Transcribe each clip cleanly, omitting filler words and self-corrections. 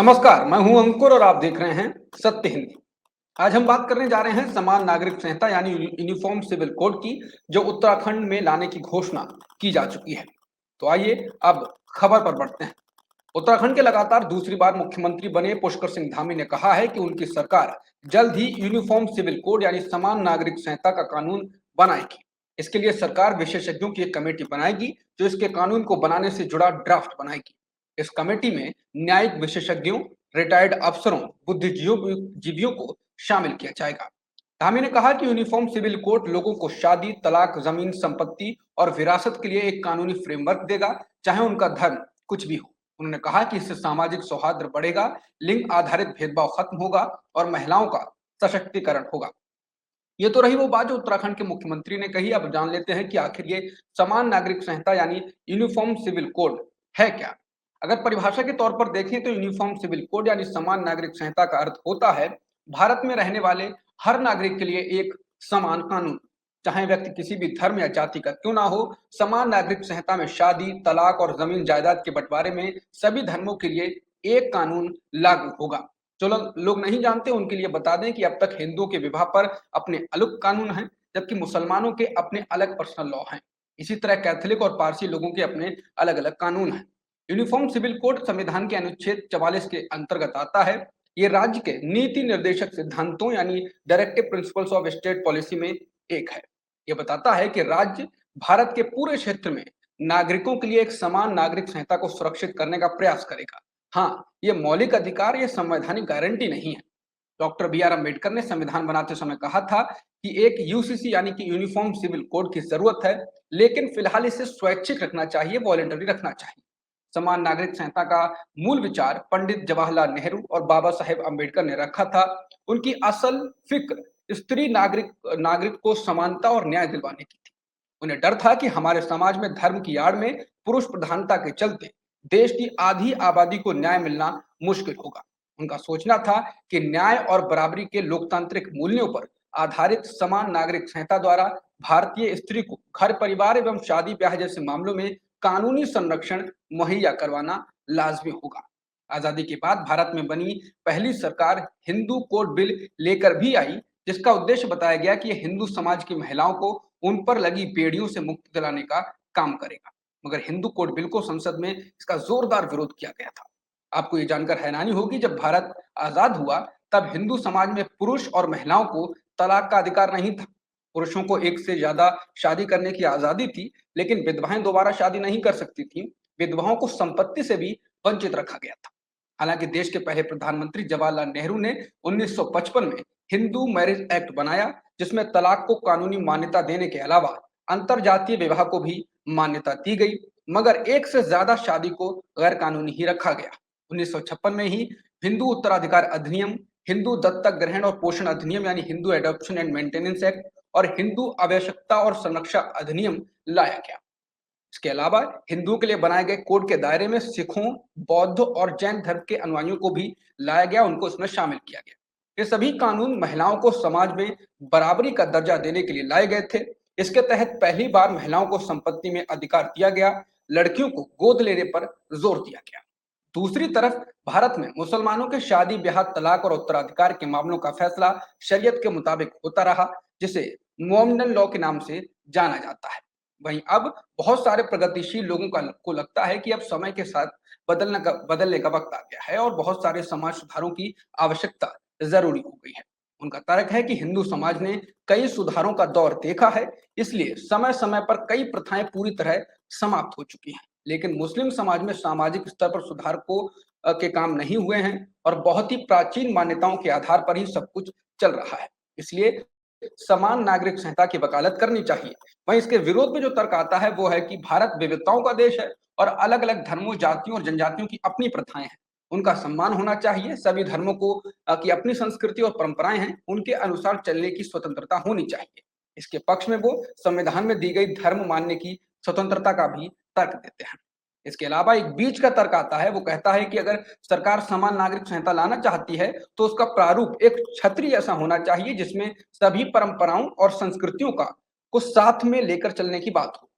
नमस्कार, मैं हूं अंकुर और आप देख रहे हैं सत्य हिंदी। आज हम बात करने जा रहे हैं समान नागरिक संहिता यानी यूनिफॉर्म सिविल कोड की, जो उत्तराखंड में लाने की घोषणा की जा चुकी है। तो आइए अब खबर पर बढ़ते हैं। उत्तराखंड के लगातार दूसरी बार मुख्यमंत्री बने पुष्कर सिंह धामी ने कहा है कि उनकी सरकार जल्द ही यूनिफॉर्म सिविल कोड यानी समान नागरिक संहिता का कानून बनाएगी। इसके लिए सरकार विशेषज्ञों की एक कमेटी बनाएगी, जो इसके कानून को बनाने से जुड़ा ड्राफ्ट बनाएगी। इस कमेटी में न्यायिक विशेषज्ञों, रिटायर्ड अफसरों, बुद्धिजीवियों जीवियों को शामिल किया जाएगा। धामी ने कहा कि यूनिफॉर्म सिविल कोड लोगों को शादी, तलाक, जमीन, संपत्ति और विरासत के लिए एक कानूनी फ्रेमवर्क देगा, चाहे उनका धर्म कुछ भी हो। उन्होंने कहा कि इससे सामाजिक सौहार्द बढ़ेगा, लिंग आधारित भेदभाव खत्म होगा और महिलाओं का सशक्तिकरण होगा। ये तो रही वो बात जो उत्तराखंड के मुख्यमंत्री ने कही। अब जान लेते हैं कि आखिर ये समान नागरिक संहिता यानी यूनिफॉर्म सिविल कोड है क्या। अगर परिभाषा के तौर पर देखें तो यूनिफॉर्म सिविल कोड यानी समान नागरिक संहिता का अर्थ होता है भारत में रहने वाले हर नागरिक के लिए एक समान कानून, चाहे व्यक्ति किसी भी धर्म या जाति का क्यों ना हो। समान नागरिक संहिता में शादी, तलाक और जमीन जायदाद के बंटवारे में सभी धर्मों के लिए एक कानून लागू होगा। जो लोग नहीं जानते उनके लिए बता दें कि अब तक हिंदुओं के विवाह पर अपने अलग कानून हैं, जबकि मुसलमानों के अपने अलग पर्सनल लॉ हैं। इसी तरह कैथोलिक और पारसी लोगों के अपने अलग अलग कानून हैं। यूनिफॉर्म सिविल कोड संविधान के अनुच्छेद 44 के अंतर्गत आता है। ये राज्य के नीति निर्देशक सिद्धांतों यानी directive principles of state policy में एक है। ये बताता है कि राज्य भारत के पूरे क्षेत्र में नागरिकों के लिए एक समान नागरिक संहिता को सुरक्षित करने का प्रयास करेगा। हाँ, ये मौलिक अधिकार, ये संवैधानिक गारंटी नहीं है। डॉक्टर बी आर अम्बेडकर ने संविधान बनाते समय कहा था कि एक यूसीसी यानी कि यूनिफॉर्म सिविल कोड की जरूरत है, लेकिन फिलहाल इसे स्वैच्छिक रखना चाहिए, वॉलेंटरी रखना चाहिए। समान नागरिक संहिता का मूल विचार पंडित जवाहरलाल नेहरू और बाबा साहेब अम्बेडकर ने रखा था। उनकी असल फिक्र स्त्री नागरिक नागरिक को समानता और न्याय दिलवाने की थी। उन्हें डर था कि हमारे समाज में धर्म की आड़ में पुरुष प्रधानता के चलते देश की आधी आबादी को न्याय मिलना मुश्किल होगा। उनका सोचना था कि न्याय और बराबरी के लोकतांत्रिक मूल्यों पर आधारित समान नागरिक संहिता द्वारा भारतीय स्त्री को घर, परिवार एवं शादी ब्याह जैसे मामलों में कानूनी संरक्षण मुहैया करवाना लाजमी होगा। आजादी के बाद भारत में बनी पहली सरकार हिंदू कोड बिल लेकर भी आई, जिसका उद्देश्य बताया गया कि यह हिंदू समाज की महिलाओं को उन पर लगी बेड़ियों से मुक्ति दिलाने का काम करेगा। मगर हिंदू कोड बिल को संसद में इसका जोरदार विरोध किया गया था। आपको ये जानकर हैरानी होगी, जब भारत आजाद हुआ तब हिंदू समाज में पुरुष और महिलाओं को तलाक का अधिकार नहीं था। पुरुषों को एक से ज्यादा शादी करने की आजादी थी, लेकिन विधवाएं दोबारा शादी नहीं कर सकती थी। विधवाओं को संपत्ति से भी वंचित रखा गया था। हालांकि देश के पहले प्रधानमंत्री जवाहरलाल नेहरू ने 1955 में हिंदू मैरिज एक्ट बनाया, जिसमें तलाक को कानूनी मान्यता देने के अलावा अंतरजातीय विवाह को भी मान्यता दी गई, मगर एक से ज्यादा शादी को गैर कानूनी ही रखा गया। 1956 में ही हिंदू उत्तराधिकार अधिनियम, हिंदू दत्तक ग्रहण और पोषण अधिनियम यानी Hindu adoption and maintenance act और हिंदू आवश्यकता और संरक्षा अधिनियम लाया गया। इसके अलावा हिंदुओं के लिए बनाए गए कोड के दायरे में सिखों, बौद्ध और जैन धर्म के अनुयायियों को भी लाया गया, उनको इसमें शामिल किया गया। ये सभी कानून महिलाओं को समाज में बराबरी का दर्जा देने के लिए लाए गए थे। इसके तहत पहली बार महिलाओं को संपत्ति में अधिकार दिया गया, लड़कियों को गोद लेने पर जोर दिया गया। दूसरी तरफ भारत में मुसलमानों के शादी ब्याह, तलाक और उत्तराधिकार के मामलों का फैसला शरीयत के मुताबिक होता रहा, जिसे मोमिनन लॉ के नाम से जाना जाता है। वहीं अब बहुत सारे प्रगतिशील लोगों को लगता है कि अब समय के साथ बदलने का वक्त आ गया है और बहुत सारे समाज सुधारों की आवश्यकता जरूरी हो गई है। उनका तर्क है कि हिंदू समाज ने कई सुधारों का दौर देखा है, इसलिए समय समय पर कई प्रथाएं पूरी तरह समाप्त हो चुकी हैं। लेकिन मुस्लिम समाज में सामाजिक स्तर पर सुधार के काम नहीं हुए हैं और बहुत ही प्राचीन मान्यताओं के आधार पर ही सब कुछ चल रहा है। इसलिए समान नागरिक संहिता की वकालत करनी चाहिए। वहीं इसके विरोध में जो तर्क आता है वो है कि भारत विविधताओं का देश है और अलग अलग धर्मों, जातियों और जनजातियों की अपनी प्रथाएं हैं, उनका सम्मान होना चाहिए। सभी धर्मों को की अपनी संस्कृति और परंपराएं हैं, उनके अनुसार चलने की स्वतंत्रता होनी चाहिए। इसके पक्ष में वो संविधान में दी गई धर्म मानने की स्वतंत्रता का भी तर्क देते हैं। इसके अलावा एक बीच का तर्क आता है, वो कहता है कि अगर सरकार समान नागरिक संहिता लाना चाहती है तो उसका प्रारूप एक छतरी जैसा होना चाहिए, जिसमें सभी परंपराओं और संस्कृतियों का को साथ में लेकर चलने की बात हो।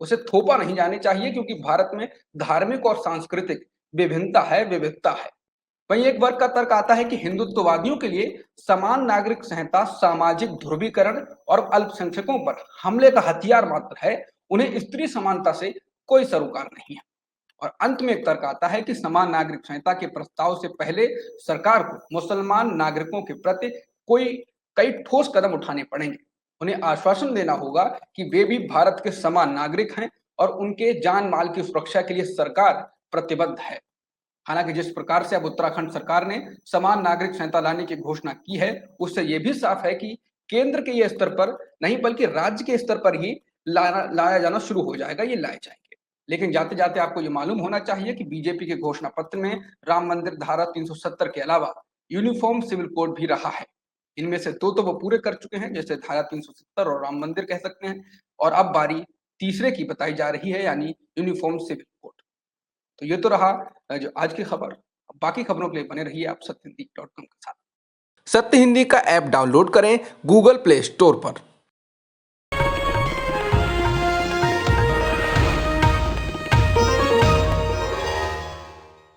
उसे थोपा नहीं जाने चाहिए, क्योंकि भारत में धार्मिक और सांस्कृतिक विभिन्नता है, विविधता है। वहीं एक वर्ग का तर्क आता है कि हिंदुत्ववादियों के लिए समान नागरिक संहिता सामाजिक ध्रुवीकरण और अल्पसंख्यकों पर हमले का हथियार मात्र है, उन्हें स्त्री समानता से कोई सरोकार नहीं है। और अंत में एक तर्क आता है कि समान नागरिक संहिता के प्रस्ताव से पहले सरकार को मुसलमान नागरिकों के प्रति कई ठोस कदम उठाने पड़ेंगे। उन्हें आश्वासन देना होगा कि वे भी भारत के समान नागरिक हैं और उनके जान माल की सुरक्षा के लिए सरकार प्रतिबद्ध है। हालांकि जिस प्रकार से अब उत्तराखंड सरकार ने समान नागरिक संहिता लाने की घोषणा की है, उससे यह भी साफ है कि केंद्र के ये स्तर पर नहीं बल्कि राज्य के स्तर पर ही लाया जाना शुरू हो जाएगा, ये लाए जाएंगे। लेकिन जाते जाते आपको ये मालूम होना चाहिए कि बीजेपी के घोषणा पत्र में राम मंदिर धारा 370 के अलावा यूनिफॉर्म सिविल कोड भी रहा है। इनमें से दो तो वो पूरे कर चुके हैं, जैसे धारा 370 और राम मंदिर कह सकते हैं, और अब बारी तीसरे की बताई जा रही है, यानी यूनिफॉर्म सिविल कोड। तो ये तो रहा जो आज की खबर। बाकी खबरों के लिए बने रहिए आप सत्यहिंदी.com के साथ। सत्य हिंदी का ऐप डाउनलोड करें गूगल प्ले स्टोर पर।